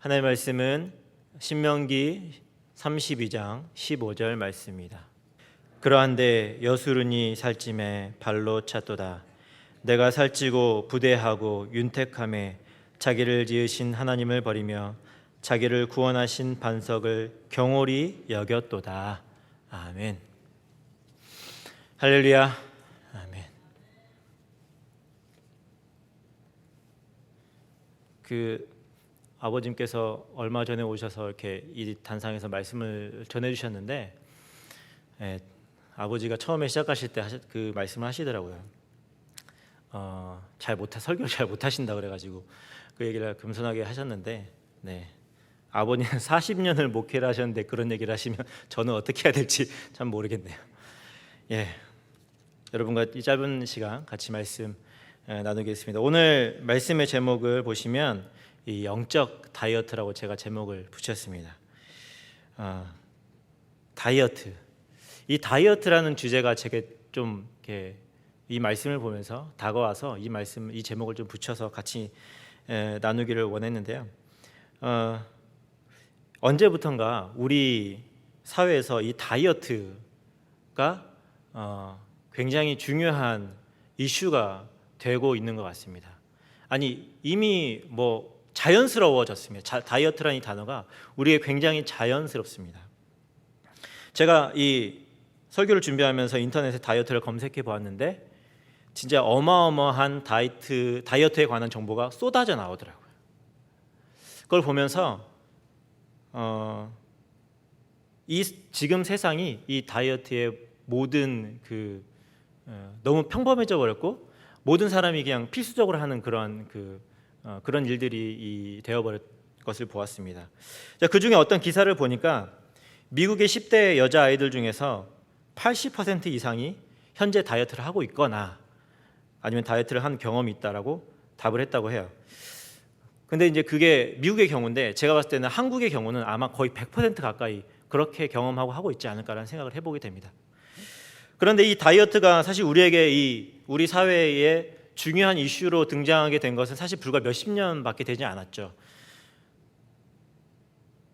하나님의 말씀은 신명기 32장 15절 말씀입니다. 그러한데 여수르니 살찜에 발로 찼도다. 내가 살찌고 부대하고 윤택함에 자기를 지으신 하나님을 버리며 자기를 구원하신 반석을 경홀히 여겼도다. 아멘. 할렐루야. 아멘. 아버님께서 얼마 전에 오셔서 이렇게 이 단상에서 말씀을 전해주셨는데, 아버지가 처음에 시작하실 때 그 말씀을 하시더라고요. 설교를 잘 못하신다 그래가지고 그 얘기를 겸손하게 하셨는데, 아버님은 40년을 목회를 하셨는데 그런 얘기를 하시면 저는 어떻게 해야 될지 참 모르겠네요. 여러분과 이 짧은 시간 같이 말씀 나누겠습니다. 오늘 말씀의 제목을 보시면 이 영적 다이어트라고 제가 제목을 붙였습니다. 다이어트. 이 다이어트라는 주제가 제게 좀 이렇게 이 말씀을 보면서 다가와서 이 제목을 좀 붙여서 같이 나누기를 원했는데요. 언제부턴가 우리 사회에서 이 다이어트가 굉장히 중요한 이슈가 되고 있는 것 같습니다. 아니, 이미 자연스러워졌습니다. 다이어트라는 이 단어가 우리에게 굉장히 자연스럽습니다. 제가 이 설교를 준비하면서 인터넷에 다이어트를 검색해 보았는데 진짜 어마어마한 다이어트에 관한 정보가 쏟아져 나오더라고요. 그걸 보면서 지금 세상이 이 다이어트의 모든 너무 평범해져 버렸고 모든 사람이 그냥 필수적으로 하는 그런 일들이 되어버릴 것을 보았습니다. 그 중에 어떤 기사를 보니까 미국의 10대 여자 아이들 중에서 80% 이상이 현재 다이어트를 하고 있거나 아니면 다이어트를 한 경험이 있다라고 답을 했다고 해요. 근데 이제 그게 미국의 경우인데 제가 봤을 때는 한국의 경우는 아마 거의 100% 가까이 그렇게 경험하고 하고 있지 않을까라는 생각을 해보게 됩니다. 그런데 이 다이어트가 사실 우리 사회에 중요한 이슈로 등장하게 된 것은 사실 불과 몇십 년밖에 되지 않았죠.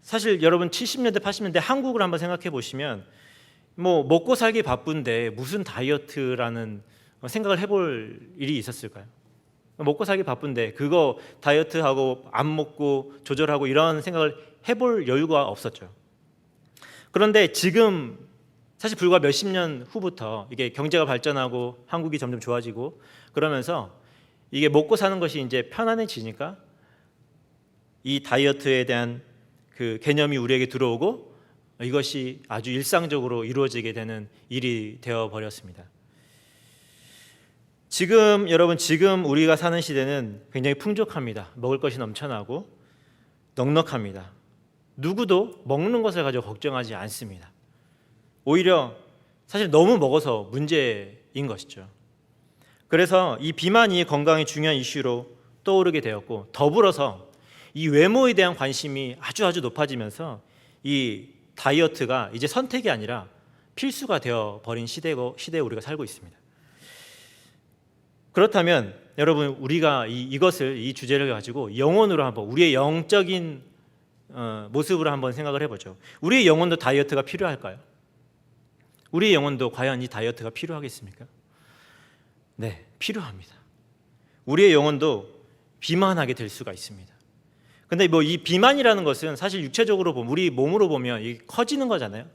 사실 여러분 70년대 80년대 한국을 한번 생각해 보시면 먹고 살기 바쁜데 무슨 다이어트라는 생각을 해볼 일이 있었을까요? 먹고 살기 바쁜데 그거 다이어트하고 안 먹고 조절하고 이런 생각을 해볼 여유가 없었죠. 그런데 지금 사실 불과 몇십 년 후부터 이게 경제가 발전하고 한국이 점점 좋아지고 그러면서 이게 먹고 사는 것이 이제 편안해지니까 이 다이어트에 대한 그 개념이 우리에게 들어오고 이것이 아주 일상적으로 이루어지게 되는 일이 되어 버렸습니다. 지금 우리가 사는 시대는 굉장히 풍족합니다. 먹을 것이 넘쳐나고 넉넉합니다. 누구도 먹는 것을 가지고 걱정하지 않습니다. 오히려 사실 너무 먹어서 문제인 것이죠. 그래서 이 비만이 건강에 중요한 이슈로 떠오르게 되었고 더불어서 이 외모에 대한 관심이 아주 높아지면서 이 다이어트가 이제 선택이 아니라 필수가 되어버린 시대에 우리가 살고 있습니다. 그렇다면 여러분 우리가 이 주제를 가지고 영혼으로 한번 우리의 영적인 모습으로 한번 생각을 해보죠. 우리의 영혼도 다이어트가 필요할까요? 우리의 영혼도 과연 이 다이어트가 필요하겠습니까? 네, 필요합니다. 우리의 영혼도 비만하게 될 수가 있습니다. 근데 이 비만이라는 것은 사실 육체적으로 보면 우리 몸으로 보면 이게 커지는 거잖아요.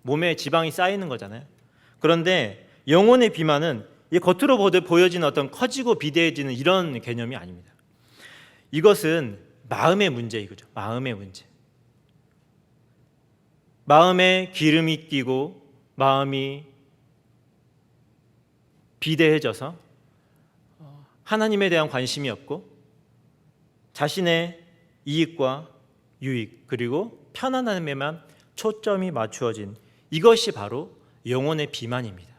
몸에 지방이 쌓이는 거잖아요. 그런데 영혼의 비만은 이 겉으로 보여지는 어떤 커지고 비대해지는 이런 개념이 아닙니다. 이것은 마음의 문제 이거죠. 마음의 문제. 마음에 기름이 끼고 마음이 비대해져서 하나님에 대한 관심이 없고 자신의 이익과 유익 그리고 편안함에만 초점이 맞추어진 이것이 바로 영혼의 비만입니다.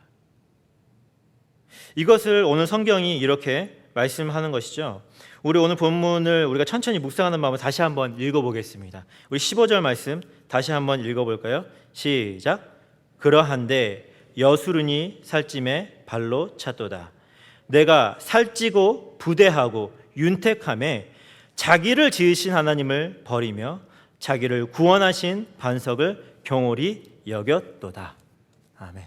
이것을 오늘 성경이 이렇게 말씀하는 것이죠. 우리 오늘 본문을 우리가 천천히 묵상하는 마음으로 다시 한번 읽어보겠습니다. 우리 15절 말씀 다시 한번 읽어볼까요? 시작. 그러한데 여수르니 살찜에 발로 찼도다. 내가 살찌고 부대하고 윤택함에 자기를 지으신 하나님을 버리며 자기를 구원하신 반석을 경홀히 여겼도다. 아멘.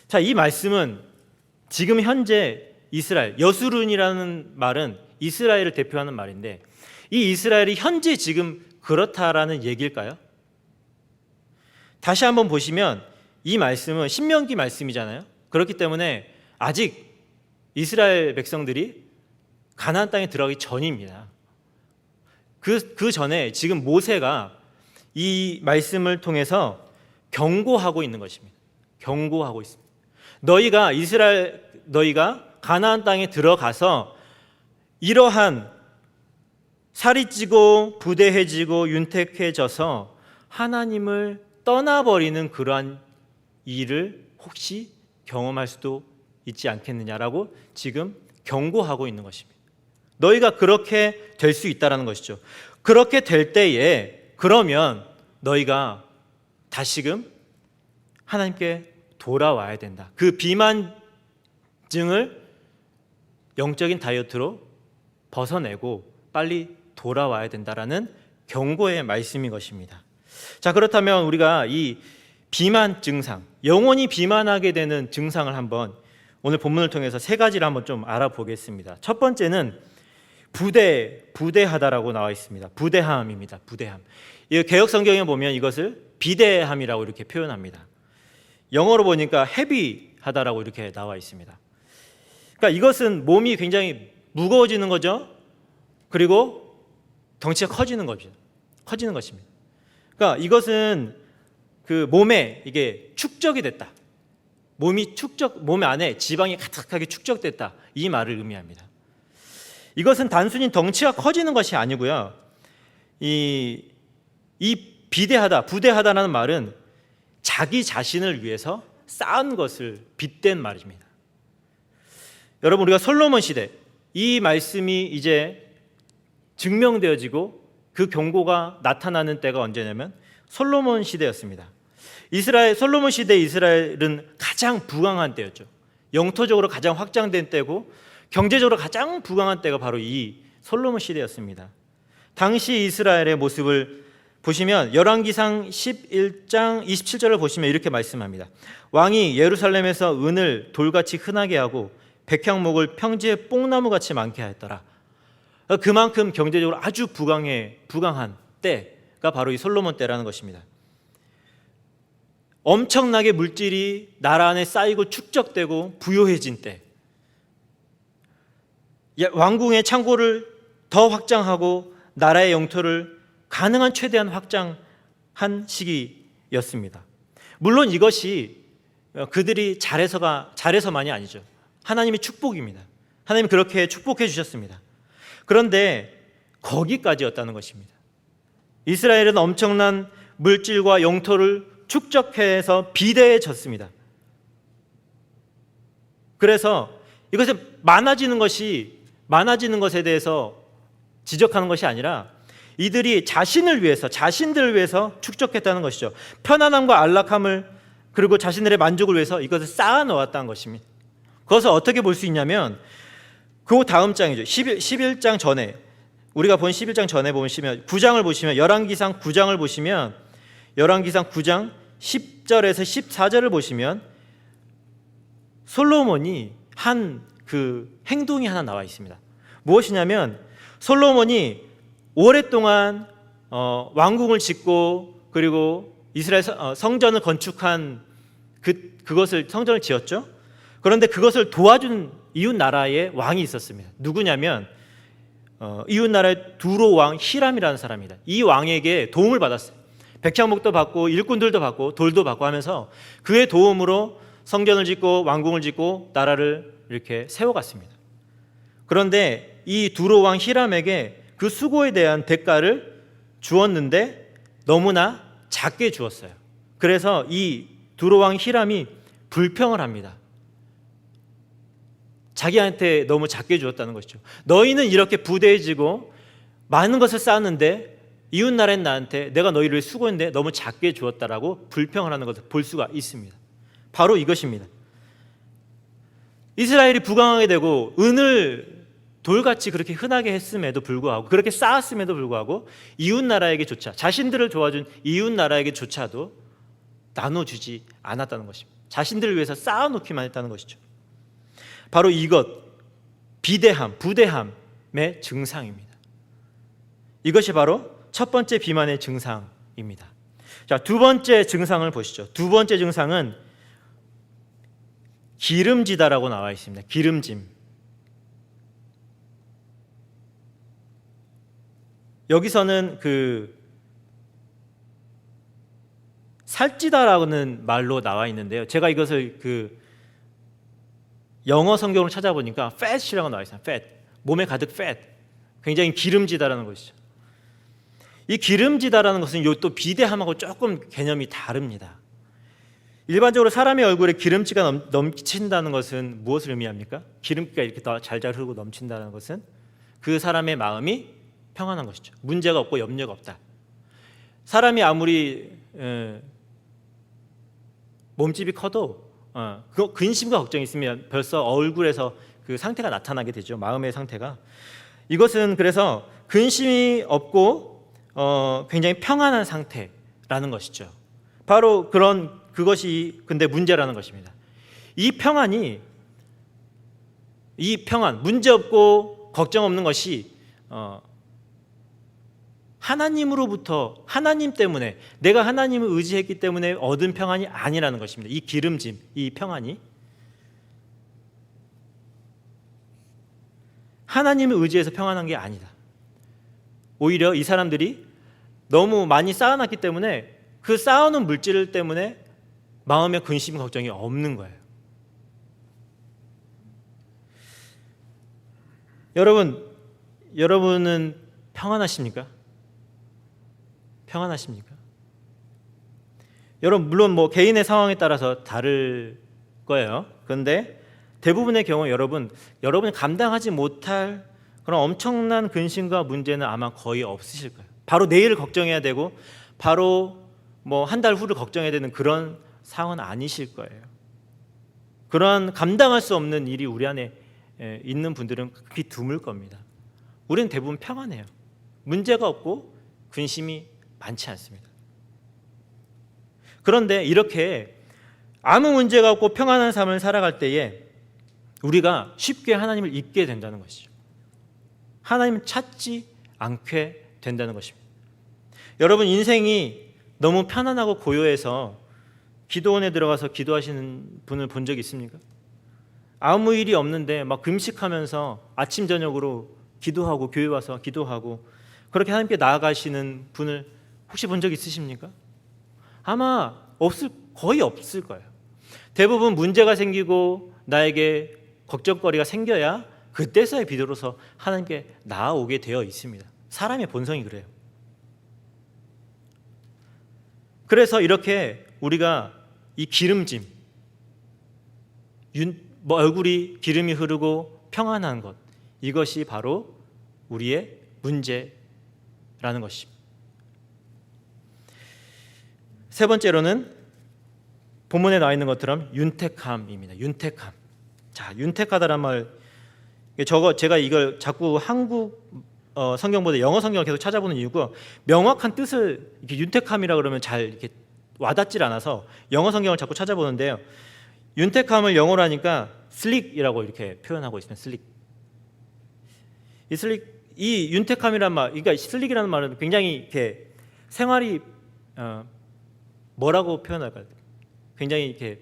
자, 이 말씀은 지금 현재 이스라엘, 여수룬이라는 말은 이스라엘을 대표하는 말인데 이 이스라엘이 현재 지금 그렇다라는 얘기일까요? 다시 한번 보시면 이 말씀은 신명기 말씀이잖아요. 그렇기 때문에 아직 이스라엘 백성들이 가나안 땅에 들어가기 전입니다. 그 전에 지금 모세가 이 말씀을 통해서 경고하고 있는 것입니다. 경고하고 있습니다. 너희가 가나안 땅에 들어가서 이러한 살이 찌고 부대해지고 윤택해져서 하나님을 떠나버리는 그러한 일을 혹시 경험할 수도 있지 않겠느냐라고 지금 경고하고 있는 것입니다. 너희가 그렇게 될 수 있다는 것이죠. 그렇게 될 때에 그러면 너희가 다시금 하나님께 돌아와야 된다. 그 비만증을 영적인 다이어트로 벗어내고 빨리 돌아와야 된다라는 경고의 말씀인 것입니다. 자, 그렇다면 우리가 이 비만 증상, 영원히 비만하게 되는 증상을 한번 오늘 본문을 통해서 세 가지를 한번 좀 알아보겠습니다. 첫 번째는 부대하다라고 나와 있습니다. 부대함입니다. 부대함. 이 개역 성경에 보면 이것을 비대함이라고 이렇게 표현합니다. 영어로 보니까 헤비하다라고 이렇게 나와 있습니다. 그러니까 이것은 몸이 굉장히 무거워지는 거죠. 그리고 덩치가 커지는 거죠. 커지는 것입니다. 그러니까 이것은 그 몸에 이게 축적이 됐다. 몸 안에 지방이 가득하게 축적됐다. 이 말을 의미합니다. 이것은 단순히 덩치가 커지는 것이 아니고요. 이 부대하다라는 말은 자기 자신을 위해서 쌓은 것을 빗댄 말입니다. 여러분, 우리가 솔로몬 시대, 이 말씀이 이제 증명되어지고 그 경고가 나타나는 때가 언제냐면 솔로몬 시대였습니다. 솔로몬 시대 이스라엘은 가장 부강한 때였죠. 영토적으로 가장 확장된 때고 경제적으로 가장 부강한 때가 바로 이 솔로몬 시대였습니다. 당시 이스라엘의 모습을 보시면 열왕기상 11장 27절을 보시면 이렇게 말씀합니다. 왕이 예루살렘에서 은을 돌같이 흔하게 하고 백향목을 평지에 뽕나무같이 많게 하였더라. 그만큼 경제적으로 아주 부강한 때가 바로 이 솔로몬 때라는 것입니다. 엄청나게 물질이 나라 안에 쌓이고 축적되고 부요해진 때, 왕궁의 창고를 더 확장하고 나라의 영토를 가능한 최대한 확장한 시기였습니다. 물론 이것이 그들이 잘해서만이 아니죠. 하나님의 축복입니다. 하나님이 그렇게 축복해 주셨습니다. 그런데 거기까지였다는 것입니다. 이스라엘은 엄청난 물질과 영토를 축적해서 비대해졌습니다. 그래서 이것이 많아지는 것에 대해서 지적하는 것이 아니라 이들이 자신들을 위해서 축적했다는 것이죠. 편안함과 안락함을 그리고 자신들의 만족을 위해서 이것을 쌓아 놓았다는 것입니다. 그것을 어떻게 볼 수 있냐면 그 다음 장이죠. 11장 전에 우리가 본 11장 전에 보시면 9장을 보시면 열왕기상 9장을 보시면 열왕기상 9장 10절에서 14절을 보시면 솔로몬이 한 그 행동이 하나 나와 있습니다. 무엇이냐면 솔로몬이 오랫동안 왕궁을 짓고 그리고 이스라엘 성전을 건축한 그것을 성전을 지었죠. 그런데 그것을 도와준 이웃 나라의 왕이 있었습니다. 누구냐면 이웃 나라의 두로 왕 히람이라는 사람입니다. 이 왕에게 도움을 받았어요. 백향목도 받고 일꾼들도 받고 돌도 받고 하면서 그의 도움으로 성전을 짓고 왕궁을 짓고 나라를 이렇게 세워갔습니다. 그런데 이 두로 왕 히람에게 그 수고에 대한 대가를 주었는데 너무나 작게 주었어요. 그래서 이 두로 왕 히람이 불평을 합니다. 자기한테 너무 작게 주었다는 것이죠. 너희는 이렇게 부대해지고 많은 것을 쌓았는데 이웃 나라인 나한테 내가 너희를 수고했는데 너무 작게 주었다라고 불평을 하는 것을 볼 수가 있습니다. 바로 이것입니다. 이스라엘이 부강하게 되고 은을 돌같이 그렇게 흔하게 했음에도 불구하고, 그렇게 쌓았음에도 불구하고 이웃 나라에게조차, 자신들을 도와준 이웃 나라에게조차도 나눠주지 않았다는 것입니다. 자신들을 위해서 쌓아놓기만 했다는 것이죠. 바로 이것, 비대함, 부대함의 증상입니다. 이것이 바로 첫 번째 비만의 증상입니다. 자, 두 번째 증상을 보시죠. 두 번째 증상은 기름지다라고 나와 있습니다. 기름짐. 여기서는 살찌다라는 말로 나와 있는데요. 제가 이것을 영어 성경을 찾아보니까 fat이라고 나와 있어요. fat. 몸에 가득 fat. 굉장히 기름지다라는 것이죠. 이 기름지다라는 것은 또 비대함하고 조금 개념이 다릅니다. 일반적으로 사람의 얼굴에 기름기가 넘친다는 것은 무엇을 의미합니까? 기름기가 이렇게 더 잘잘 흐르고 넘친다는 것은 그 사람의 마음이 평안한 것이죠. 문제가 없고 염려가 없다. 사람이 아무리 몸집이 커도 근심과 걱정이 있으면 벌써 얼굴에서 그 상태가 나타나게 되죠. 마음의 상태가. 이것은 그래서 근심이 없고 굉장히 평안한 상태라는 것이죠. 바로 그것이 근데 문제라는 것입니다. 이 평안, 문제 없고 걱정 없는 것이 하나님으로부터, 하나님 때문에, 내가 하나님을 의지했기 때문에 얻은 평안이 아니라는 것입니다. 이 기름짐, 이 평안이 하나님을 의지해서 평안한 게 아니다. 오히려 이 사람들이 너무 많이 쌓아놨기 때문에 그 쌓아놓은 물질 때문에 마음의 근심, 걱정이 없는 거예요. 여러분은 평안하십니까? 평안하십니까? 여러분, 물론 개인의 상황에 따라서 다를 거예요. 그런데 대부분의 경우 여러분이 감당하지 못할 그런 엄청난 근심과 문제는 아마 거의 없으실 거예요. 바로 내일을 걱정해야 되고 바로 한 달 후를 걱정해야 되는 그런 상황은 아니실 거예요. 그런 감당할 수 없는 일이 우리 안에 있는 분들은 극히 드물 겁니다. 우리는 대부분 평안해요. 문제가 없고 근심이 많지 않습니다. 그런데 이렇게 아무 문제가 없고 평안한 삶을 살아갈 때에 우리가 쉽게 하나님을 잊게 된다는 것이죠. 하나님을 찾지 않게 된다는 것입니다. 여러분, 인생이 너무 편안하고 고요해서 기도원에 들어가서 기도하시는 분을 본 적 있습니까? 아무 일이 없는데 막 금식하면서 아침 저녁으로 기도하고 교회 와서 기도하고 그렇게 하나님께 나아가시는 분을 혹시 본 적 있으십니까? 아마 거의 없을 거예요. 대부분 문제가 생기고 나에게 걱정거리가 생겨야 그때서야 비로소 하나님께 나아오게 되어 있습니다. 사람의 본성이 그래요. 그래서 이렇게 우리가 이 기름짐, 얼굴이 기름이 흐르고 평안한 것, 이것이 바로 우리의 문제라는 것입니다. 세 번째로는 본문에 나와 있는 것처럼 윤택함입니다. 윤택함. 자, 윤택하다란 말, 제가 이걸 자꾸 한국 성경보다 영어 성경을 계속 찾아보는 이유가 명확한 뜻을 이렇게 윤택함이라 그러면 잘 이렇게 와닿질 않아서 영어 성경을 자꾸 찾아보는데요. 윤택함을 영어로 하니까 slick이라고 이렇게 표현하고 있습니다. 이 윤택함이란 말, 그러니까 slick이라는 말은 굉장히 이렇게 생활이 뭐라고 표현할까요? 굉장히 이렇게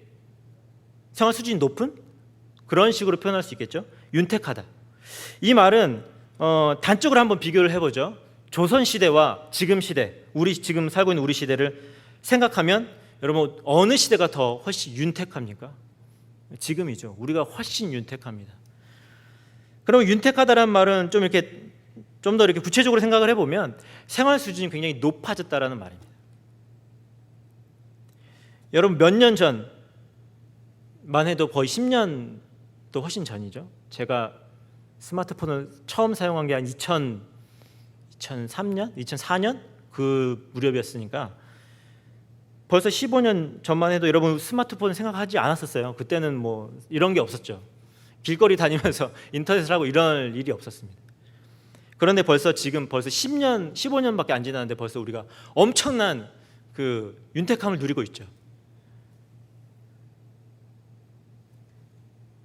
생활 수준이 높은 그런 식으로 표현할 수 있겠죠. 윤택하다. 이 말은 단적으로 한번 비교를 해보죠. 조선 시대와 지금 시대, 우리 지금 살고 있는 우리 시대를 생각하면 여러분 어느 시대가 더 훨씬 윤택합니까? 지금이죠. 우리가 훨씬 윤택합니다. 그럼 윤택하다라는 말은 좀 더 이렇게 구체적으로 생각을 해보면 생활 수준이 굉장히 높아졌다라는 말입니다. 여러분 몇 년 전만 해도 거의 10년도 훨씬 전이죠. 제가 스마트폰을 처음 사용한 게 한 2003년, 2004년 그 무렵이었으니까 벌써 15년 전만 해도 여러분 스마트폰 생각하지 않았었어요. 그때는 이런 게 없었죠. 길거리 다니면서 인터넷을 하고 이럴 일이 없었습니다. 그런데 벌써 10년, 15년밖에 안 지났는데 벌써 우리가 엄청난 그 윤택함을 누리고 있죠.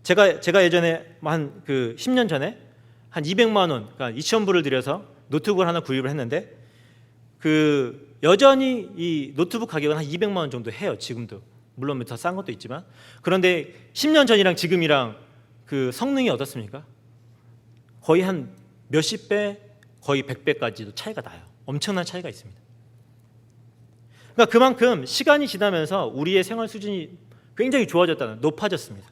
제가 예전에 한 10년 전에 한 200만 원, 그러니까 2,000불을 들여서 노트북을 하나 구입을 했는데 여전히 이 노트북 가격은 한 200만 원 정도 해요. 지금도 물론 더 싼 것도 있지만. 그런데 10년 전이랑 지금이랑 그 성능이 어떻습니까? 거의 한 몇십 배, 거의 100배까지도 차이가 나요. 엄청난 차이가 있습니다. 그러니까 그만큼 시간이 지나면서 우리의 생활 수준이 굉장히 높아졌습니다.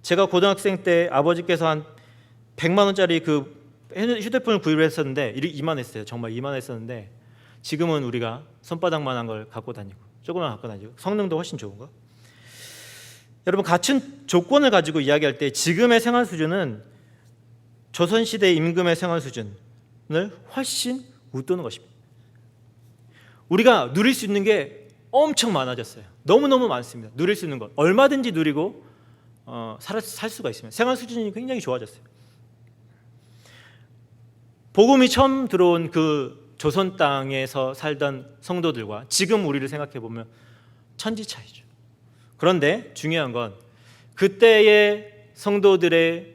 제가 고등학생 때 아버지께서 한 100만 원짜리 그 휴대폰을 구입을 했었는데 이만했어요. 정말 이만했었는데 지금은 우리가 손바닥만한 걸 갖고 다니고 조금만 갖고 다니고 성능도 훨씬 좋은 거. 여러분, 같은 조건을 가지고 이야기할 때 지금의 생활 수준은 조선시대 임금의 생활 수준을 훨씬 웃도는 것입니다. 우리가 누릴 수 있는 게 엄청 많아졌어요. 너무너무 많습니다. 누릴 수 있는 것 얼마든지 누리고 살 수가 있습니다. 생활 수준이 굉장히 좋아졌어요. 복음이 처음 들어온 그 조선 땅에서 살던 성도들과 지금 우리를 생각해 보면 천지 차이죠. 그런데 중요한 건 그때의 성도들의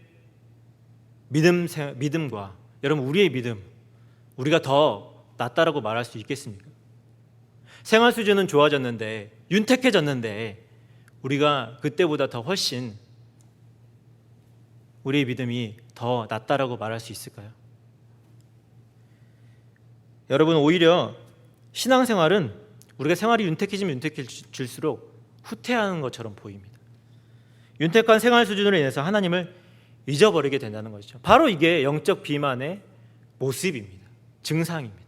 믿음과 여러분 우리의 믿음, 우리가 더 낫다라고 말할 수 있겠습니까? 생활 수준은 좋아졌는데 윤택해졌는데 우리가 그때보다 더 훨씬 우리의 믿음이 더 낫다라고 말할 수 있을까요? 여러분, 오히려 신앙생활은 우리가 생활이 윤택해지면 윤택해질수록 후퇴하는 것처럼 보입니다. 윤택한 생활 수준으로 인해서 하나님을 잊어버리게 된다는 것이죠. 바로 이게 영적 비만의 모습입니다. 증상입니다.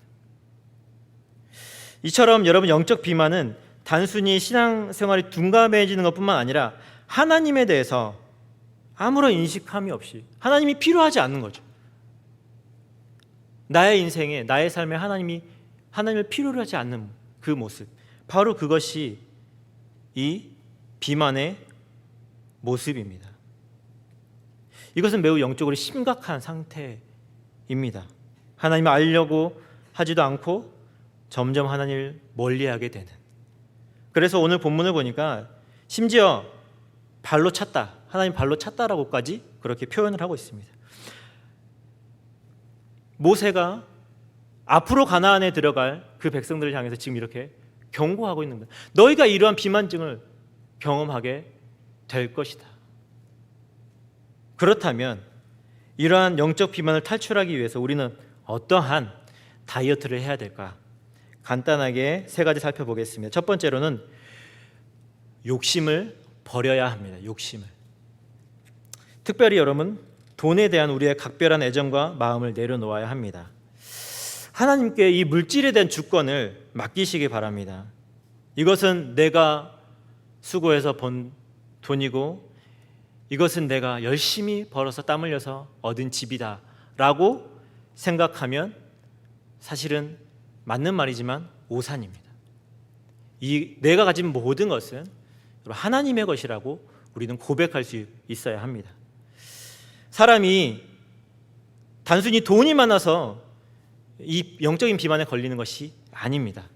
이처럼 여러분, 영적 비만은 단순히 신앙생활이 둔감해지는 것뿐만 아니라 하나님에 대해서 아무런 인식함이 없이 하나님이 필요하지 않는 거죠. 나의 인생에, 나의 삶에 하나님을 필요로 하지 않는 그 모습, 바로 그것이 이 비만의 모습입니다. 이것은 매우 영적으로 심각한 상태입니다. 하나님을 알려고 하지도 않고 점점 하나님을 멀리하게 되는. 그래서 오늘 본문을 보니까 심지어 발로 찼다, 하나님 발로 찼다라고까지 그렇게 표현을 하고 있습니다. 모세가 앞으로 가나안에 들어갈 그 백성들을 향해서 지금 이렇게 경고하고 있는 거예요. 너희가 이러한 비만증을 경험하게 될 것이다. 그렇다면 이러한 영적 비만을 탈출하기 위해서 우리는 어떠한 다이어트를 해야 될까? 간단하게 세 가지 살펴보겠습니다. 첫 번째로는 욕심을 버려야 합니다. 욕심을. 특별히 여러분, 돈에 대한 우리의 각별한 애정과 마음을 내려놓아야 합니다. 하나님께 이 물질에 대한 주권을 맡기시기 바랍니다. 이것은 내가 수고해서 번 돈이고 이것은 내가 열심히 벌어서 땀 흘려서 얻은 집이다 라고 생각하면 사실은 맞는 말이지만 오산입니다. 이 내가 가진 모든 것은 하나님의 것이라고 우리는 고백할 수 있어야 합니다. 사람이 단순히 돈이 많아서 이 영적인 비만에 걸리는 것이 아닙니다.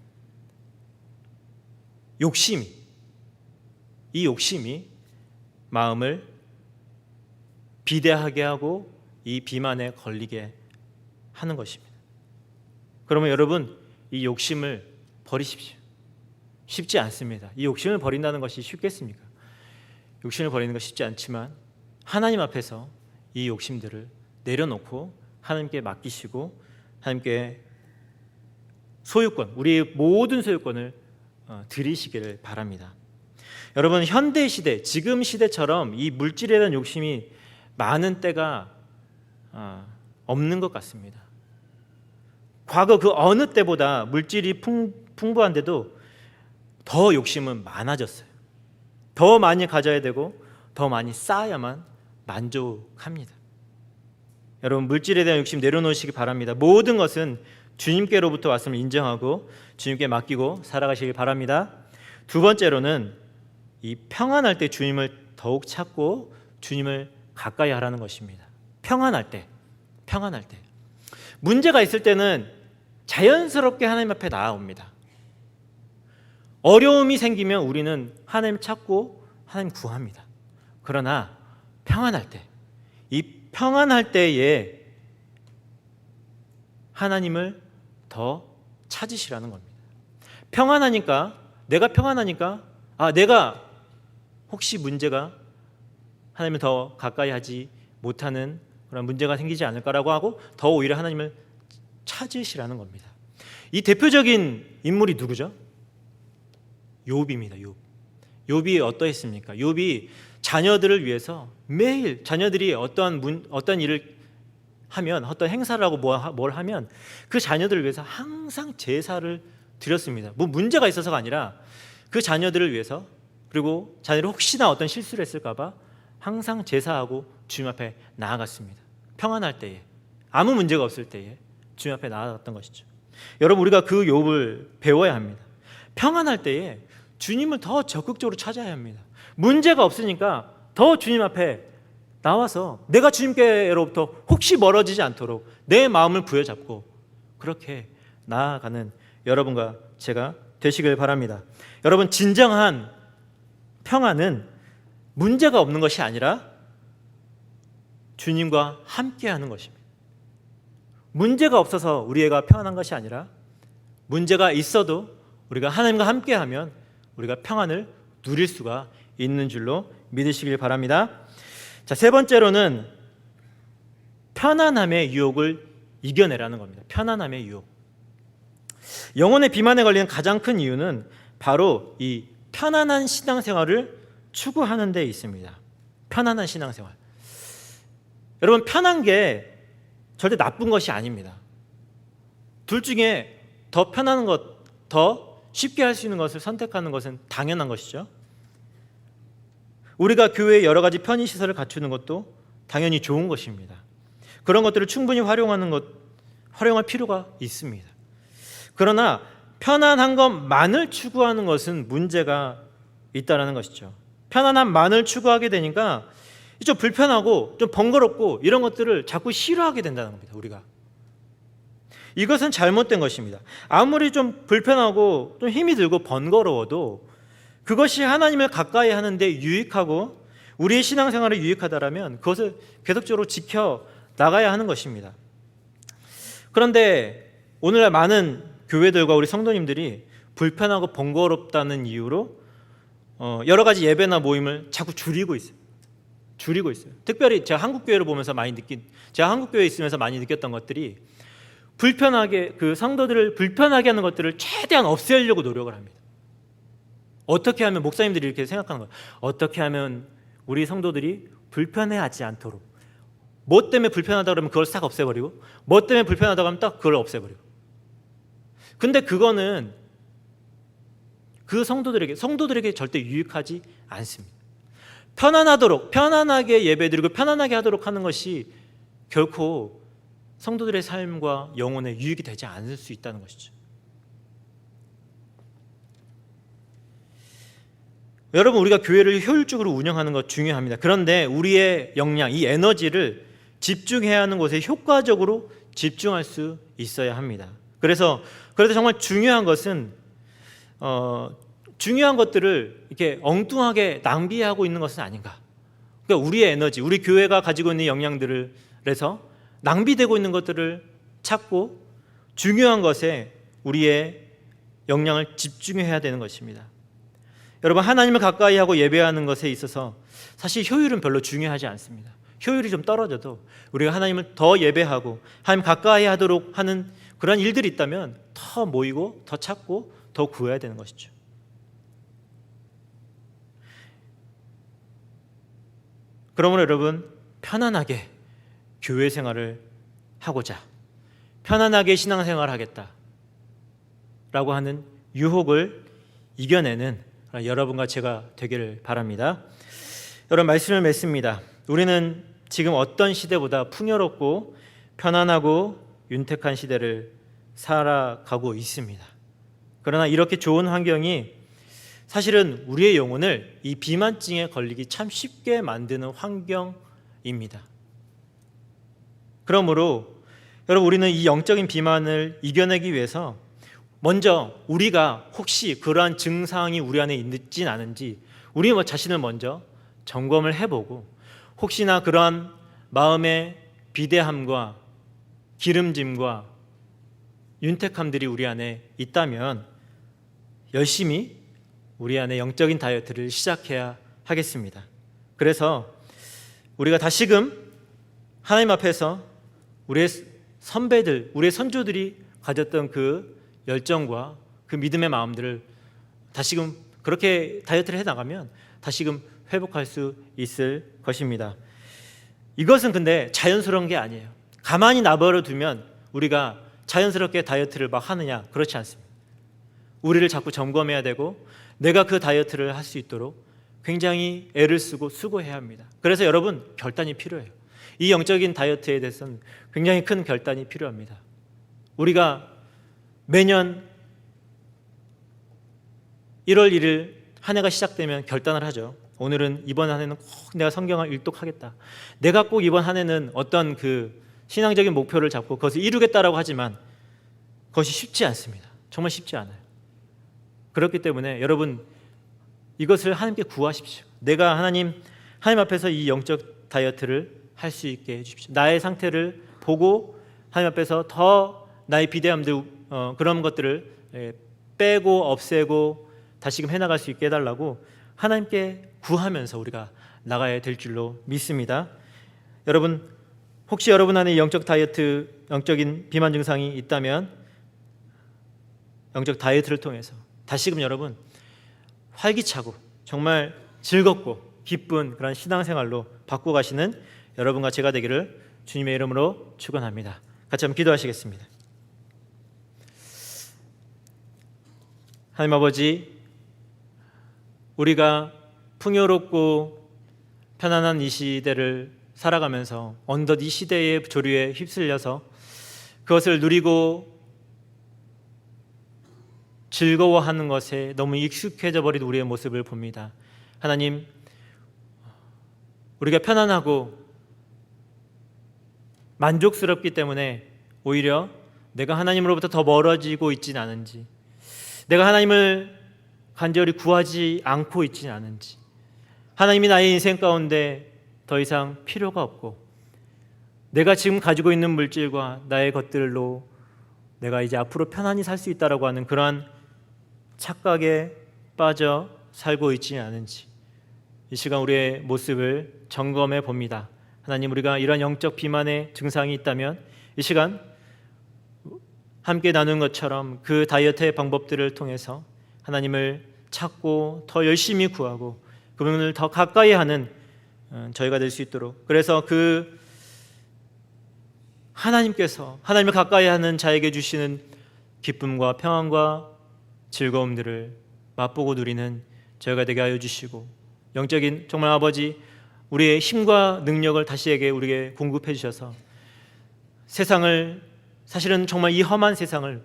이 욕심이 마음을 비대하게 하고 이 비만에 걸리게 하는 것입니다. 그러면 여러분, 이 욕심을 버리십시오. 쉽지 않습니다. 이 욕심을 버린다는 것이 쉽겠습니까? 욕심을 버리는 것이 쉽지 않지만 하나님 앞에서 이 욕심들을 내려놓고 하나님께 맡기시고 하나님께 소유권, 우리의 모든 소유권을 드리시기를 바랍니다. 여러분, 현대 시대, 지금 시대처럼 이 물질에 대한 욕심이 많은 때가 없는 것 같습니다. 과거 그 어느 때보다 물질이 풍부한데도 더 욕심은 많아졌어요. 더 많이 가져야 되고 더 많이 쌓아야만 만족합니다. 여러분, 물질에 대한 욕심 내려놓으시기 바랍니다. 모든 것은 주님께로부터 왔음을 인정하고 주님께 맡기고 살아가시기 바랍니다. 두 번째로는 이 평안할 때 주님을 더욱 찾고 주님을 가까이 하라는 것입니다. 평안할 때 문제가 있을 때는 자연스럽게 하나님 앞에 나아옵니다. 어려움이 생기면 우리는 하나님 찾고 하나님 구합니다. 그러나 평안할 때, 이 평안할 때에 하나님을 더 찾으시라는 겁니다. 평안하니까, 내가 평안하니까 내가 혹시 문제가 하나님을 더 가까이 하지 못하는 그런 문제가 생기지 않을까라고 하고 더 오히려 하나님을 찾으시라는 겁니다. 이 대표적인 인물이 누구죠? 욥입니다. 욥이 어떠했습니까? 욥이 자녀들을 위해서 매일 자녀들이 어떤 일을 하면, 어떤 행사를 하고 뭘 하면 그 자녀들을 위해서 항상 제사를 드렸습니다. 뭐 문제가 있어서가 아니라 그 자녀들을 위해서, 그리고 자녀들이 혹시나 어떤 실수를 했을까 봐 항상 제사하고 주님 앞에 나아갔습니다. 평안할 때에, 아무 문제가 없을 때에 주님 앞에 나아갔던 것이죠. 여러분, 우리가 그 욥을 배워야 합니다. 평안할 때에 주님을 더 적극적으로 찾아야 합니다. 문제가 없으니까 더 주님 앞에 나와서 내가 주님께로부터 혹시 멀어지지 않도록 내 마음을 부여잡고 그렇게 나아가는 여러분과 제가 되시길 바랍니다. 여러분, 진정한 평안은 문제가 없는 것이 아니라 주님과 함께하는 것입니다. 문제가 없어서 우리가 평안한 것이 아니라 문제가 있어도 우리가 하나님과 함께하면 우리가 평안을 누릴 수가 있는 줄로 믿으시길 바랍니다. 자, 세 번째로는 편안함의 유혹을 이겨내라는 겁니다. 편안함의 유혹. 영혼의 비만에 걸리는 가장 큰 이유는 바로 이 편안한 신앙생활을 추구하는 데 있습니다. 편안한 신앙생활. 여러분, 편한 게 절대 나쁜 것이 아닙니다. 둘 중에 더 편한 것, 더 쉽게 할 수 있는 것을 선택하는 것은 당연한 것이죠. 우리가 교회에 여러 가지 편의시설을 갖추는 것도 당연히 좋은 것입니다. 그런 것들을 충분히 활용할 필요가 있습니다. 그러나 편안한 것만을 추구하는 것은 문제가 있다는 것이죠. 편안함만을 추구하게 되니까 좀 불편하고 좀 번거롭고 이런 것들을 자꾸 싫어하게 된다는 겁니다. 우리가. 이것은 잘못된 것입니다. 아무리 좀 불편하고 좀 힘이 들고 번거로워도 그것이 하나님을 가까이 하는데 유익하고 우리의 신앙생활에 유익하다라면 그것을 계속적으로 지켜 나가야 하는 것입니다. 그런데 오늘날 많은 교회들과 우리 성도님들이 불편하고 번거롭다는 이유로 여러 가지 예배나 모임을 자꾸 줄이고 있어요. 특별히 제가 한국교회를 보면서 제가 한국교회에 있으면서 많이 느꼈던 것들이 불편하게, 그 성도들을 불편하게 하는 것들을 최대한 없애려고 노력을 합니다. 어떻게 하면, 목사님들이 이렇게 생각하는 거예요. 어떻게 하면 우리 성도들이 불편해하지 않도록, 뭐 때문에 불편하다 그러면 그걸 싹 없애버리고, 뭐 때문에 불편하다고 하면 딱 그걸 없애버리고. 근데 그거는 그 성도들에게 절대 유익하지 않습니다. 편안하게 예배드리고 편안하게 하도록 하는 것이 결코 성도들의 삶과 영혼에 유익이 되지 않을 수 있다는 것이죠. 여러분, 우리가 교회를 효율적으로 운영하는 것 중요합니다. 그런데 우리의 역량, 이 에너지를 집중해야 하는 곳에 효과적으로 집중할 수 있어야 합니다. 그래서 정말 중요한 것은 중요한 것들을 이렇게 엉뚱하게 낭비하고 있는 것은 아닌가. 그러니까 우리의 에너지, 우리 교회가 가지고 있는 역량들을 해서 낭비되고 있는 것들을 찾고 중요한 것에 우리의 역량을 집중해야 되는 것입니다. 여러분, 하나님을 가까이 하고 예배하는 것에 있어서 사실 효율은 별로 중요하지 않습니다. 효율이 좀 떨어져도 우리가 하나님을 더 예배하고 하나님 가까이 하도록 하는 그런 일들이 있다면 더 모이고 더 찾고 더 구해야 되는 것이죠. 그러므로 여러분, 편안하게 교회 생활을 하고자, 편안하게 신앙생활을 하겠다라고 하는 유혹을 이겨내는 여러분과 제가 되기를 바랍니다. 여러분, 말씀을 맺습니다. 우리는 지금 어떤 시대보다 풍요롭고 편안하고 윤택한 시대를 살아가고 있습니다. 그러나 이렇게 좋은 환경이 사실은 우리의 영혼을 이 비만증에 걸리기 참 쉽게 만드는 환경입니다. 그러므로 여러분, 우리는 이 영적인 비만을 이겨내기 위해서 먼저 우리가 혹시 그러한 증상이 우리 안에 있진 않은지 우리 자신을 먼저 점검을 해보고, 혹시나 그러한 마음의 비대함과 기름짐과 윤택함들이 우리 안에 있다면 열심히 우리 안에 영적인 다이어트를 시작해야 하겠습니다. 그래서 우리가 다시금 하나님 앞에서 우리의 선배들, 우리의 선조들이 가졌던 그 열정과 그 믿음의 마음들을 다시금 그렇게 다이어트를 해나가면 다시금 회복할 수 있을 것입니다. 이것은 근데 자연스러운 게 아니에요. 가만히 놔버려 두면 우리가 자연스럽게 다이어트를 막 하느냐? 그렇지 않습니다. 우리를 자꾸 점검해야 되고 내가 그 다이어트를 할 수 있도록 굉장히 애를 쓰고 수고해야 합니다. 그래서 여러분, 결단이 필요해요. 이 영적인 다이어트에 대해서는 굉장히 큰 결단이 필요합니다. 우리가 매년 1월 1일 한 해가 시작되면 결단을 하죠. 오늘은 이번 한 해는 꼭 내가 성경을 일독하겠다. 내가 꼭 이번 한 해는 어떤 그 신앙적인 목표를 잡고 그것을 이루겠다라고 하지만 그것이 쉽지 않습니다. 정말 쉽지 않아요. 그렇기 때문에 여러분, 이것을 하나님께 구하십시오. 내가 하나님 앞에서 이 영적 다이어트를 할 수 있게 해주십시오. 나의 상태를 보고 하나님 앞에서 더 나의 비대함들, 그런 것들을 빼고 없애고 다시금 해나갈 수 있게 해달라고 하나님께 구하면서 우리가 나가야 될 줄로 믿습니다. 여러분, 혹시 여러분 안에 영적 다이어트, 영적인 비만 증상이 있다면 영적 다이어트를 통해서 다시금 여러분 활기차고 정말 즐겁고 기쁜 그런 신앙생활로 바꿔가시는 여러분과 제가 되기를 주님의 이름으로 축원합니다. 같이 한번 기도하시겠습니다. 하나님 아버지, 우리가 풍요롭고 편안한 이 시대를 살아가면서 어느덧 이 시대의 조류에 휩쓸려서 그것을 누리고 즐거워하는 것에 너무 익숙해져 버린 우리의 모습을 봅니다. 하나님, 우리가 편안하고 만족스럽기 때문에 오히려 내가 하나님으로부터 더 멀어지고 있지는 않은지, 내가 하나님을 간절히 구하지 않고 있지는 않은지, 하나님이 나의 인생 가운데 더 이상 필요가 없고 내가 지금 가지고 있는 물질과 나의 것들로 내가 이제 앞으로 편안히 살 수 있다라고 하는 그러한 착각에 빠져 살고 있지 않은지 이 시간 우리의 모습을 점검해 봅니다. 하나님, 우리가 이러한 영적 비만의 증상이 있다면 이 시간 함께 나눈 것처럼 그 다이어트의 방법들을 통해서 하나님을 찾고 더 열심히 구하고 그분을 더 가까이 하는 저희가 될 수 있도록, 그래서 그 하나님께서 하나님을 가까이 하는 자에게 주시는 기쁨과 평안과 즐거움들을 맛보고 누리는 저희가 되게 하여 주시고, 영적인 정말 아버지, 우리의 힘과 능력을 다시에게 우리에게 공급해 주셔서 세상을, 사실은 정말 이 험한 세상을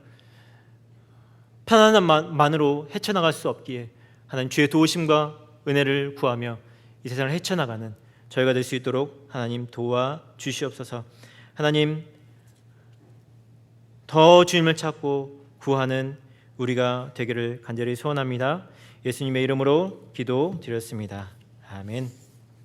편안함만으로 헤쳐나갈 수 없기에 하나님 주의 도우심과 은혜를 구하며 이 세상을 헤쳐나가는 저희가 될 수 있도록 하나님 도와 주시옵소서. 하나님, 더 주님을 찾고 구하는 우리가 되기를 간절히 소원합니다. 예수님의 이름으로 기도드렸습니다. 아멘.